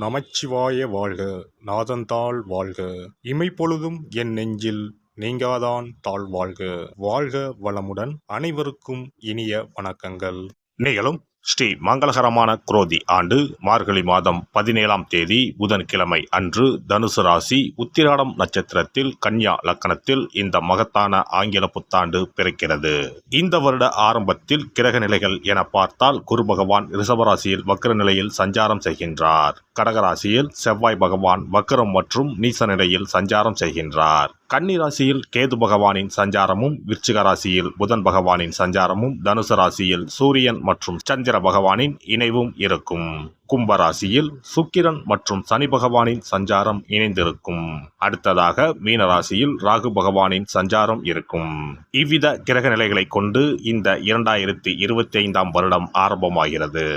நமச்சிவாய வாழ்க. நாதந்தாள் வாழ்க. இமைப்பொழுதும் என் நெஞ்சில் நீங்காதான் தாழ் வாழ்க. வாழ்க வளமுடன். அனைவருக்கும் இனிய வணக்கங்கள். நிகழும் ஸ்ரீ மங்களகரமான குரோதி ஆண்டு மார்கழி மாதம் 17ஆம் தேதி புதன்கிழமை அன்று தனுசு ராசி உத்திராடம் நட்சத்திரத்தில் கன்யா லக்கணத்தில் இந்த மகத்தான ஆங்கில புத்தாண்டு பிறக்கிறது. இந்த வருட ஆரம்பத்தில் கிரக நிலைகள் என பார்த்தால் குரு பகவான் ரிஷபராசியில் வக்ர நிலையில் சஞ்சாரம் செய்கின்றார். கடகராசியில் செவ்வாய் பகவான் வக்ரம் மற்றும் நீச நிலையில் சஞ்சாரம் செய்கின்றார். கன்னி ராசியில் கேது பகவானின் சஞ்சாரமும், விருச்சிக ராசியில் புதன் பகவானின் சஞ்சாரமும், தனுசு ராசியில் சூரியன் மற்றும் சந்திர பகவானின் இணைவும் இருக்கும். கும்பராசியில் சுக்கிரன் மற்றும் சனி பகவானின் சஞ்சாரம் இணைந்திருக்கும். அடுத்ததாக மீனராசியில் ராகு பகவானின் சஞ்சாரம் இருக்கும். இவ்வித கிரக நிலைகளை கொண்டு இந்த 2025ஆம் வருடம் ஆரம்பமாகிறது.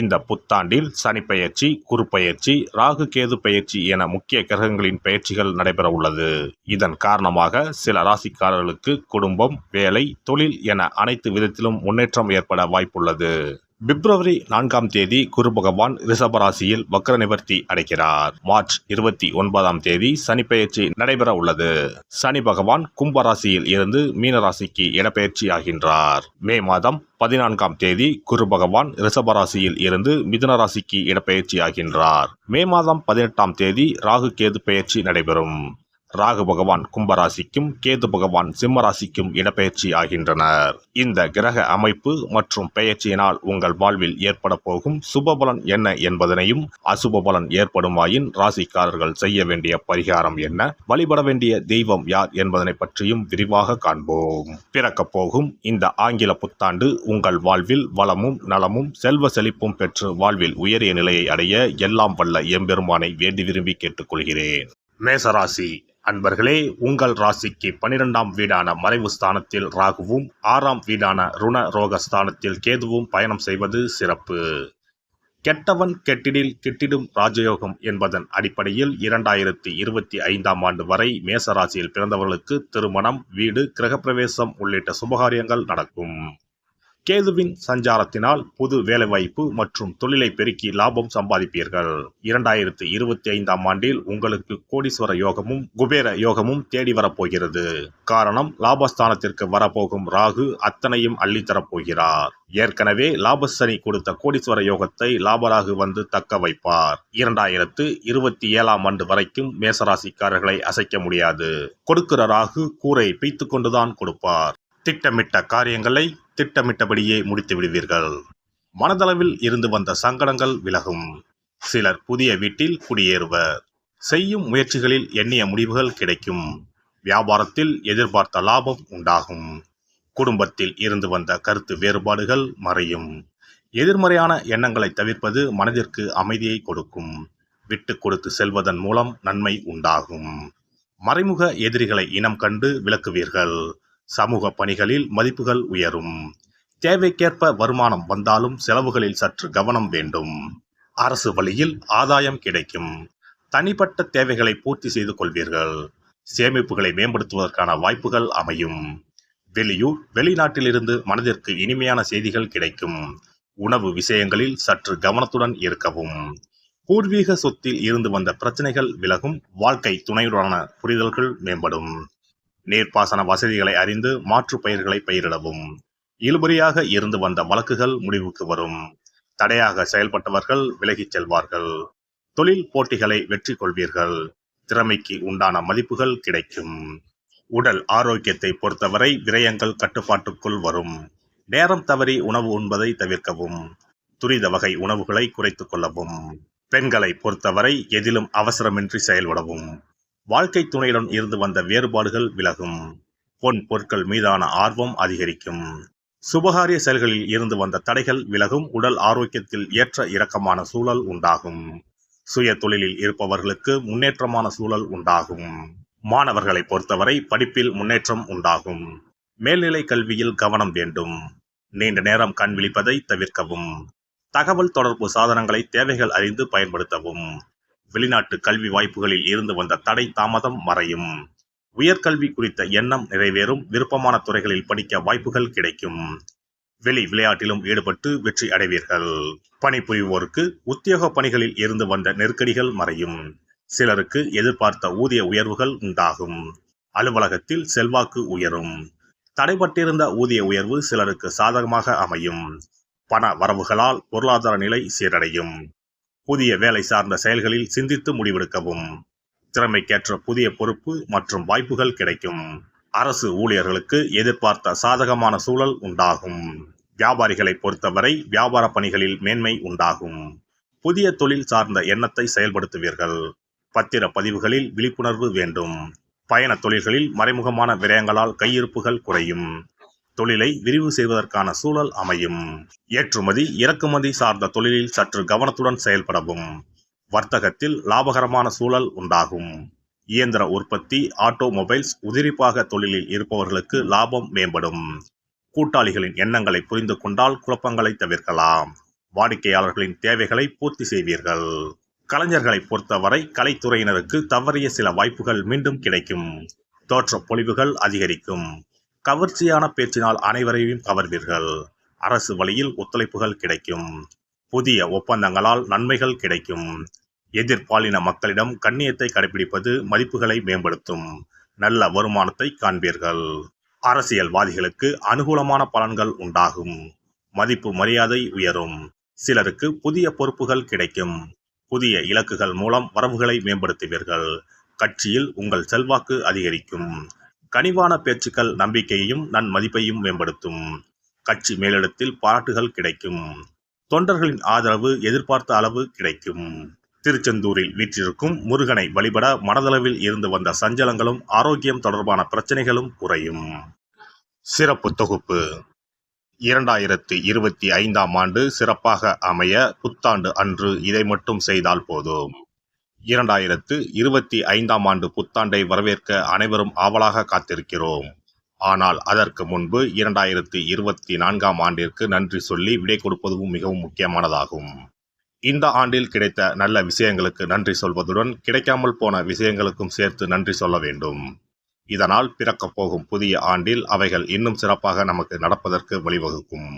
இந்த புத்தாண்டில் சனி பெயர்ச்சி, குரு பெயர்ச்சி, ராகு கேது பெயர்ச்சி என முக்கிய கிரகங்களின் பெயர்ச்சிகள் நடைபெற உள்ளது. இதன் காரணமாக சில ராசிக்காரர்களுக்கு குடும்பம், வேலை, தொழில் என அனைத்து விதத்திலும் முன்னேற்றம் ஏற்பட வாய்ப்புள்ளது. பிப்ரவரி 4ஆம் தேதி குரு பகவான் ரிஷபராசியில் வக்ர நிவர்த்தி அடைகிறார். மார்ச் 29ஆம் தேதி சனி பெயர்ச்சி நடைபெற உள்ளது. சனி பகவான் கும்பராசியில் இருந்து மீனராசிக்கு இடப்பெயர்ச்சி ஆகின்றார். மே மாதம் 14ஆம் தேதி குரு பகவான் ரிஷபராசியில் இருந்து மிதுன ராசிக்கு இடப்பெயர்ச்சி ஆகின்றார். மே மாதம் 18ஆம் தேதி ராகு கேது பெயர்ச்சி நடைபெறும். ராகு பகவான் கும்பராசிக்கும் கேது பகவான் சிம்மராசிக்கும் இடப்பெயர்ச்சி ஆகின்றனர். இந்த கிரக அமைப்பு மற்றும் பெயர்ச்சியினால் உங்கள் வாழ்வில் ஏற்பட போகும் சுபபலன் என்ன என்பதனையும், அசுப பலன் ஏற்படுமாயின் ராசிக்காரர்கள் செய்ய வேண்டிய பரிகாரம் என்ன, வழிபட வேண்டிய தெய்வம் யார் என்பதனை பற்றியும் விரிவாக காண்போம். பிறக்கப் போகும் இந்த ஆங்கில புத்தாண்டு உங்கள் வாழ்வில் வளமும் நலமும் செல்வ செழிப்பும் பெற்று வாழ்வில் உயரிய நிலையை அடைய எல்லாம் வல்ல எம்பெருமானை வேண்டி விரும்பி கேட்டுக்கொள்கிறேன். மேசராசி அன்பர்களே, உங்கள் ராசிக்கு 12ஆம் வீடான மறைவு ஸ்தானத்தில் ராகுவும் 6ஆம் வீடான ருண ரோக ஸ்தானத்தில் கேதுவும் பயணம் செய்வது சிறப்பு. கெட்டவன் கெட்டிடில் கிட்டிடும் ராஜயோகம் என்பதன் அடிப்படையில் 2025ஆம் ஆண்டு வரை மேசராசியில் பிறந்தவர்களுக்கு திருமணம், வீடு, கிரகப்பிரவேசம் உள்ளிட்ட சுபகாரியங்கள் நடக்கும். கேதுவின் சஞ்சாரத்தினால் புது வேலைவாய்ப்பு மற்றும் தொழிலை பெருக்கி லாபம் சம்பாதிப்பீர்கள். 2025ஆம் ஆண்டில் உங்களுக்கு கோடீஸ்வர யோகமும் குபேர யோகமும் தேடி வரப்போகிறது. காரணம், லாபஸ்தானத்திற்கு வரப்போகும் ராகு அத்தனையும் அள்ளித்தரப்போகிறார். ஏற்கனவே லாபசனி கொடுத்த கோடீஸ்வர யோகத்தை லாபராகு வந்து தக்க வைப்பார். 2027ஆம் ஆண்டு வரைக்கும் மேசராசிக்காரர்களை அசைக்க முடியாது. கொடுக்கிற ராகு கூரை பிய்த்து கொண்டுதான் கொடுப்பார். திட்டமிட்ட காரியங்களை திட்டமிட்டபடியே முடித்து விடுவீர்கள். மனதளவில் இருந்து வந்த சங்கடங்கள் விலகும். சிலர் புதிய வீட்டில் குடியேறுவர். செய்யும் முயற்சிகளில் எண்ணிய முடிவுகள் கிடைக்கும். வியாபாரத்தில் எதிர்பார்த்த லாபம் உண்டாகும். குடும்பத்தில் இருந்து வந்த கருத்து வேறுபாடுகள் மறையும். எதிர்மறையான எண்ணங்களை தவிர்ப்பது மனதிற்கு அமைதியை கொடுக்கும். விட்டு கொடுத்து செல்வதன் மூலம் நன்மை உண்டாகும். மறைமுக எதிரிகளை இனம் கண்டு விலக்குவீர்கள். சமூக பணிகளில் மதிப்புகள் உயரும். தேவைக்கேற்ப வருமானம் வந்தாலும் செலவுகளில் சற்று கவனம் வேண்டும். அரசு வழியில் ஆதாயம் கிடைக்கும். தனிப்பட்ட தேவைகளை பூர்த்தி செய்து கொள்வீர்கள். சேமிப்புகளை மேம்படுத்துவதற்கான வாய்ப்புகள் அமையும். வெளியூர், வெளிநாட்டிலிருந்து மனதிற்கு இனிமையான செய்திகள் கிடைக்கும். உணவு விஷயங்களில் சற்று கவனத்துடன் இருக்கவும். பூர்வீக சொத்தில் இருந்து வந்த பிரச்சனைகள் விலகும். வாழ்க்கை துணையுடனான புரிதல்கள் மேம்படும். நீர்ப்பாசன வசதிகளை அறிந்து மாற்று பயிர்களை பயிரிடவும். இழுபறியாக இருந்து வந்த வழக்குகள் முடிவுக்கு வரும். தடையாக செயல்பட்டவர்கள் விலகிச் செல்வார்கள். தொழில் போட்டிகளை வெற்றி கொள்வீர்கள். திறமைக்கு உண்டான மதிப்புகள் கிடைக்கும். உடல் ஆரோக்கியத்தை பொறுத்தவரை விரயங்கள் கட்டுப்பாட்டுக்குள் வரும். நேரம் தவறி உணவு உண்பதை தவிர்க்கவும். துரித வகை உணவுகளை குறைத்துக் கொள்ளவும். பெண்களை பொறுத்தவரை எதிலும் அவசரமின்றி செயல்படவும். வாழ்க்கை துணையுடன் இருந்து வந்த வேறுபாடுகள் விலகும். பொன் பொருட்கள் மீதான ஆர்வம் அதிகரிக்கும். சுபகாரிய செயல்களில் இருந்து வந்த தடைகள் விலகும். உடல் ஆரோக்கியத்தில் ஏற்ற இறக்கமான சூழல் உண்டாகும். சுய தொழிலில் இருப்பவர்களுக்கு முன்னேற்றமான சூழல் உண்டாகும். மாணவர்களை பொறுத்தவரை படிப்பில் முன்னேற்றம் உண்டாகும். மேல்நிலை கல்வியில் கவனம் வேண்டும். நீண்ட நேரம் கண் விழிப்பதை தவிர்க்கவும். தகவல் தொடர்பு சாதனங்களை தேவைகள் அறிந்து பயன்படுத்தவும். வெளிநாட்டு கல்வி வாய்ப்புகளில் இருந்து வந்த தடை தாமதம் மறையும். உயர்கல்வி குறித்த எண்ணம் நிறைவேறும். விருப்பமான துறைகளில் படிக்க வாய்ப்புகள் கிடைக்கும். வெளி விளையாட்டிலும் ஈடுபட்டு வெற்றி அடைவீர்கள். பணிபுரிவோருக்கு உத்தியோக பணிகளில் இருந்து வந்த நெருக்கடிகள் மறையும். சிலருக்கு எதிர்பார்த்த ஊதிய உயர்வுகள் உண்டாகும். அலுவலகத்தில் செல்வாக்கு உயரும். தடைபட்டிருந்த ஊதிய உயர்வு சிலருக்கு சாதகமாக அமையும். பண வரவுகளால் பொருளாதார நிலை சீரடையும். புதிய வேலை சார்ந்த செயல்களில் சிந்தித்து முடிவெடுக்கவும். திறமைக்கேற்ற புதிய பொறுப்பு மற்றும் வாய்ப்புகள் கிடைக்கும். அரசு ஊழியர்களுக்கு எதிர்பார்த்த சாதகமான சூழல் உண்டாகும். வியாபாரிகளை பொறுத்தவரை வியாபார பணிகளில் மேன்மை உண்டாகும். புதிய தொழில் சார்ந்த எண்ணத்தை செயல்படுத்துவீர்கள். பத்திர பதிவுகளில் விழிப்புணர்வு வேண்டும். பயண தொழில்களில் மறைமுகமான விரயங்களால் கையிருப்புகள் குறையும். தொழிலை விரிவு செய்வதற்கான சூழல் அமையும். ஏற்றுமதி இறக்குமதி சார்ந்த தொழிலில் சற்று கவனத்துடன் செயல்படவும். வர்த்தகத்தில் லாபகரமான சூழல் உண்டாகும். இயந்திர உற்பத்தி, ஆட்டோமொபைல்ஸ், உதிரிப்பாக தொழிலில் இருப்பவர்களுக்கு லாபம் மேம்படும். கூட்டாளிகளின் எண்ணங்களை புரிந்து கொண்டால் குழப்பங்களை தவிர்க்கலாம். வாடிக்கையாளர்களின் தேவைகளை பூர்த்தி செய்வீர்கள். கலைஞர்களை பொறுத்தவரை கலைத்துறையினருக்கு தவறிய சில வாய்ப்புகள் மீண்டும் கிடைக்கும். தோற்ற பொலிவுகள் அதிகரிக்கும். கவர்ச்சியான பேச்சினால் அனைவரையும் கவர்வீர்கள். அரசு வழியில் ஒத்துழைப்புகள் கிடைக்கும். புதிய ஒப்பந்தங்களால் நன்மைகள் கிடைக்கும். எதிர்பாலின மக்களிடம் கண்ணியத்தை கடைபிடிப்பது மதிப்புகளை மேம்படுத்தும். நல்ல வருமானத்தை காண்பீர்கள். அரசியல்வாதிகளுக்கு அனுகூலமான பலன்கள் உண்டாகும். மதிப்பு மரியாதை உயரும். சிலருக்கு புதிய பொறுப்புகள் கிடைக்கும். புதிய இலக்குகள் மூலம் வரவுகளை மேம்படுத்துவீர்கள். கட்சியில் உங்கள் செல்வாக்கு அதிகரிக்கும். கனிவான பேச்சுக்கள் நம்பிக்கையையும் நன்மதிப்பையும் மேம்படுத்தும். கட்சி மேலிடத்தில் பாராட்டுகள் கிடைக்கும். தொண்டர்களின் ஆதரவு எதிர்பார்த்த அளவு கிடைக்கும். திருச்செந்தூரில் வீற்றிருக்கும் முருகனை வழிபட மனதளவில் இருந்து வந்த சஞ்சலங்களும் ஆரோக்கியம் தொடர்பான பிரச்சனைகளும் குறையும். சிறப்பு தொகுப்பு. 2025ஆம் ஆண்டு சிறப்பாக அமைய புத்தாண்டு அன்று இதை மட்டும் செய்தால் போதும். 2025ஆம் ஆண்டு புத்தாண்டை வரவேற்க அனைவரும் ஆவலாக காத்திருக்கிறோம். ஆனால் அதற்கு முன்பு 2024ஆம் ஆண்டிற்கு நன்றி சொல்லி விடை கொடுப்பதும் மிகவும் முக்கியமானதாகும். இந்த ஆண்டில் கிடைத்த நல்ல விஷயங்களுக்கு நன்றி சொல்வதுடன் கிடைக்காமல் போன விஷயங்களுக்கும் சேர்த்து நன்றி சொல்ல வேண்டும். இதனால் பிறக்கப் போகும் புதிய ஆண்டில் அவைகள் இன்னும் சிறப்பாக நமக்கு நடப்பதற்கு வழிவகுக்கும்.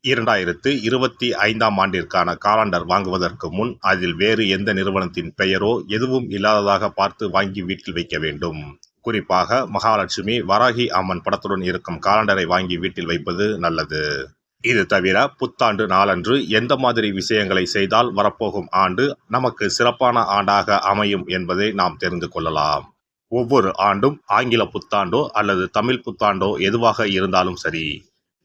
2025ஆம் ஆண்டிற்கான காலண்டர் வாங்குவதற்கு முன் அதில் வேறு எந்த நிறுவனத்தின் பெயரோ எதுவும் இல்லாததாக பார்த்து வாங்கி வீட்டில் வைக்க வேண்டும். குறிப்பாக மகாலட்சுமி, வராகி அம்மன் படத்துடன் இருக்கும் காலண்டரை வாங்கி வீட்டில் வைப்பது நல்லது. இது தவிர புத்தாண்டு நாளன்று எந்த மாதிரி விஷயங்களை செய்தால் வரப்போகும் ஆண்டு நமக்கு சிறப்பான ஆண்டாக அமையும் என்பதை நாம் தெரிந்து கொள்ளலாம். ஒவ்வொரு ஆண்டும் ஆங்கில புத்தாண்டோ அல்லது தமிழ் புத்தாண்டோ எதுவாக இருந்தாலும் சரி,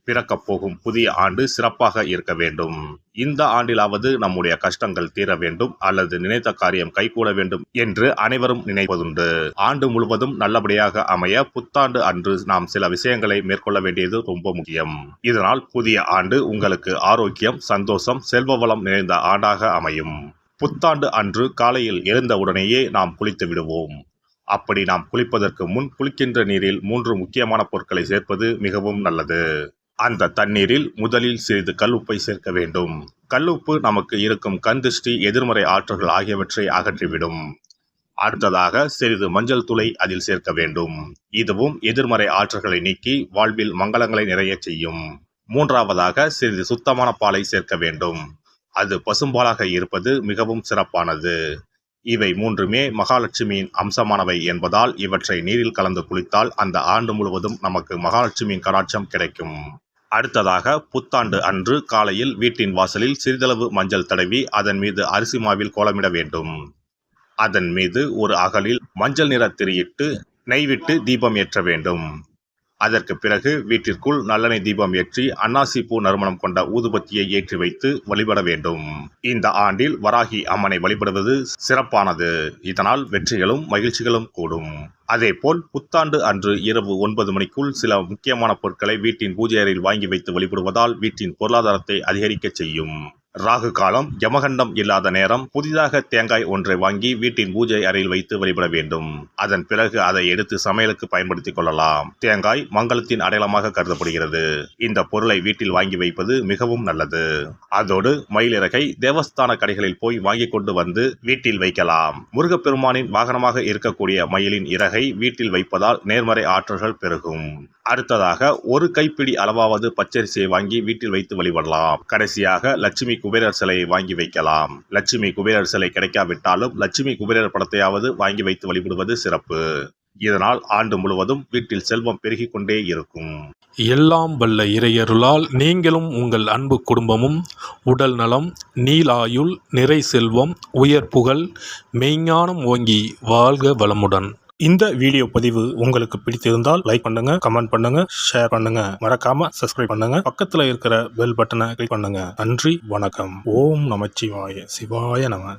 பிறக்கப் போகும் புதிய ஆண்டு சிறப்பாக இருக்க வேண்டும். இந்த ஆண்டிலாவது நம்முடைய கஷ்டங்கள் தீர வேண்டும் அல்லது நினைத்த காரியம் கைகூட வேண்டும் என்று அனைவரும் நினைப்பதுண்டு. ஆண்டு முழுவதும் நல்லபடியாக அமைய புத்தாண்டு அன்று நாம் சில விஷயங்களை மேற்கொள்ள வேண்டியது ரொம்ப முக்கியம். இதனால் புதிய ஆண்டு உங்களுக்கு ஆரோக்கியம், சந்தோஷம், செல்வ வளம் நிறைந்த ஆண்டாக அமையும். புத்தாண்டு அன்று காலையில் எழுந்தவுடனேயே நாம் குளித்து விடுவோம். அப்படி நாம் குளிப்பதற்கு முன் குளிக்கின்ற நீரில் 3 முக்கியமான பொருட்களை சேர்ப்பது மிகவும் நல்லது. அந்த தண்ணீரில் முதலில் சிறிது கல்லுப்பை சேர்க்க வேண்டும். கல்லுப்பு நமக்கு இருக்கும் கண் திருஷ்டி, எதிர்மறை ஆற்றல்கள் ஆகியவற்றை அகற்றிவிடும். அடுத்ததாக சிறிது மஞ்சள் தூளை அதில் சேர்க்க வேண்டும். இதுவும் எதிர்மறை ஆற்றல்களை நீக்கி வாழ்வில் மங்களங்களை நிறைய செய்யும். மூன்றாவதாக சிறிது சுத்தமான பாலை சேர்க்க வேண்டும். அது பசும்பாலாக இருப்பது மிகவும் சிறப்பானது. இவை மூன்றுமே மகாலட்சுமியின் அம்சமானவை என்பதால் இவற்றை நீரில் கலந்து குளித்தால் அந்த ஆண்டு முழுவதும் நமக்கு மகாலட்சுமியின் கடாட்சம் கிடைக்கும். அடுத்ததாக புத்தாண்டு அன்று காலையில் வீட்டின் வாசலில் சிறிதளவு மஞ்சள் தடவி அதன் மீது அரிசி மாவில் கோலமிட வேண்டும். அதன் மீது ஒரு அகலில் மஞ்சள் நிற திரியிட்டு நெய் விட்டு தீபம் ஏற்ற வேண்டும். அதற்கு பிறகு வீட்டிற்குள் நல்லெண்ணெய் தீபம் ஏற்றி அன்னாசி பூ நறுமணம் கொண்ட ஊதுபத்தியை ஏற்றி வைத்து வழிபட வேண்டும். இந்த ஆண்டில் வராகி அம்மனை வழிபடுவது சிறப்பானது. இதனால் வெற்றிகளும் மகிழ்ச்சிகளும் கூடும். அதேபோல் புத்தாண்டு அன்று இரவு 9 மணிக்குள் சில முக்கியமான பொருட்களை வீட்டின் பூஜை அறையில் வாங்கி வைத்து வழிபடுவதால் வீட்டின் பொருளாதாரத்தை அதிகரிக்க செய்யும். ராகு காலம், யமகண்டம் இல்லாத நேரம். புதிதாக தேங்காய் ஒன்றை வாங்கி வீட்டின் பூஜை அறையில் வைத்து வழிபட வேண்டும். அதன் பிறகு அதை எடுத்து சமையலுக்கு பயன்படுத்திக் கொள்ளலாம். தேங்காய் மங்களத்தின் அடையாளமாக கருதப்படுகிறது. இந்த பொருளை வீட்டில் வாங்கி வைப்பது மிகவும் நல்லது. அதோடு மயிலிறகை தேவஸ்தான கடைகளில் போய் வாங்கி கொண்டு வந்து வீட்டில் வைக்கலாம். முருகப்பெருமானின் வாகனமாக இருக்கக்கூடிய மயிலின் இறகை வீட்டில் வைப்பதால் நேர்மறை ஆற்றல்கள் பெருகும். அடுத்ததாக ஒரு கைப்பிடி அளவாவது பச்சரிசியை வாங்கி வீட்டில் வைத்து வழிபடலாம். கடைசியாக லட்சுமி குபேரர் சிலையை வாங்கி வைக்கலாம். லட்சுமி குபேரர் சிலை கிடைக்காவிட்டாலும் லட்சுமி குபேரர் படத்தையாவது வாங்கி வைத்து வழிபடுவது சிறப்பு. இதனால் ஆண்டு முழுவதும் வீட்டில் செல்வம் பெருகிக் கொண்டே இருக்கும். எல்லாம் வல்ல இறையருளால் நீங்களும் உங்கள் அன்பு குடும்பமும் உடல் நலம், நீலாயுள், நிறை செல்வம், உயர் புகழ், மெய்ஞானம் ஓங்கி வாழ்க வளமுடன். இந்த வீடியோ பதிவு உங்களுக்கு பிடித்திருந்தால் லைக் பண்ணுங்க, கமெண்ட் பண்ணுங்க, ஷேர் பண்ணுங்க. மறக்காம சப்ஸ்கிரைப் பண்ணுங்க. பக்கத்துல இருக்கிற பெல் பட்டனை கிளிக் பண்ணுங்க. நன்றி, வணக்கம். ஓம் நமச்சிவாய. சிவாய நம.